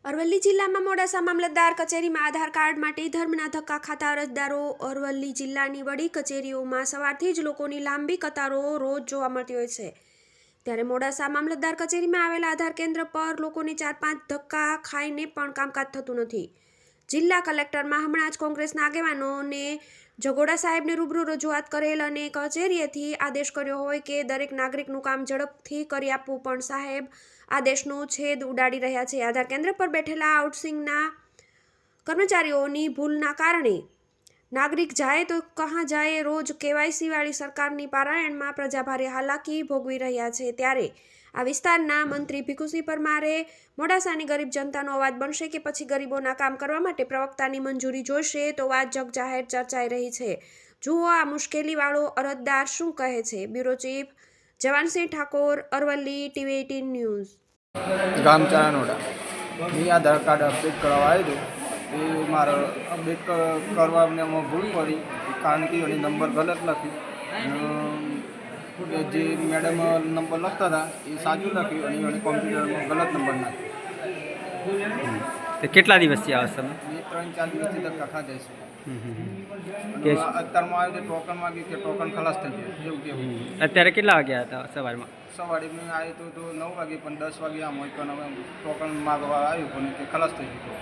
અરવલ્લી જિલ્લામાં મોડાસા મામલતદાર કચેરીમાં આધાર કાર્ડ માટે ધર્મના ધક્કા ખાતા અરજદારો અરવલ્લી જિલ્લાની વડી કચેરીઓમાં સવારથી જ લોકોની લાંબી કતારો રોજ જોવા મળતી હોય છે। ત્યારે મોડાસા મામલતદાર કચેરીમાં આવેલા આધાર કેન્દ્ર પર લોકોને 4-5 ધક્કા ખાઈને પણ કામકાજ થતું નથી। જિલ્લા કલેક્ટરમાં હમણાં જ કોંગ્રેસના આગેવાનોને જગોડા સાહેબને રૂબરૂ રજૂઆત કરેલ અને કચેરીએથી આદેશ કર્યો હોય કે દરેક નાગરિકનું કામ ઝડપથી કરી આપવું, પણ સાહેબ આદેશનો છેદ ઉડાડી રહ્યા છે। આધાર કેન્દ્ર પર બેઠેલા આઉટસોર્સિંગના કર્મચારીઓની ભૂલના કારણે નાગરિક જાય તો કહાં જાય, રોજ કેવાયસી વાળી સરકારની પારાયણમાં પ્રજા ભારે હાલાકી ભોગવી રહ્યા છે। ત્યારે આ વિસ્તારના મંત્રી ભીખુસિંહ પરમારે મોડાસાની ગરીબ જનતાનો અવાજ બનશે કે પછી ગરીબોના કામ કરવા માટે પ્રવક્તાની મંજૂરી જોઈશે, તો વાત જગજાહેર ચર્ચાઈ રહી છે। જુઓ આ મુશ્કેલીવાળો અરજદાર શું કહે છે। Bureau chief Jawansinh Thakor, Aravalli, TV 18 news. ગામ ચાણોડા મેં આધાર કાર્ડ અપડેટ કરવા આવ્યો હતો। એ મારો અપડેટ કરવામાં ભૂલ પડી, કારણ કે એની નંબર ગલત લખ્યું। જે મેડમ નંબર લખતા હતા એ સાચું લખ્યું અને એની કોમ્પ્યુટરમાં ગલત નંબર નાખ્યો। તો કેટલા દિવસથી આવે તમે? એ 3-4 દિવસથી ધક્કા ખાધા છે। અત્યારમાં આવ્યું તો ટોકન માગ્યું કે ટોકન ખલાસ થઈ ગયું એવું કેવું। અત્યારે કેટલા વાગ્યા હતા સવારમાં? સવારે મેં આવ્યો તો 9 વાગે, પણ 10 વાગે આમ હોય, પણ હવે ટોકન માગવા આવ્યું પણ તે ખલાસ થઈ ગયું।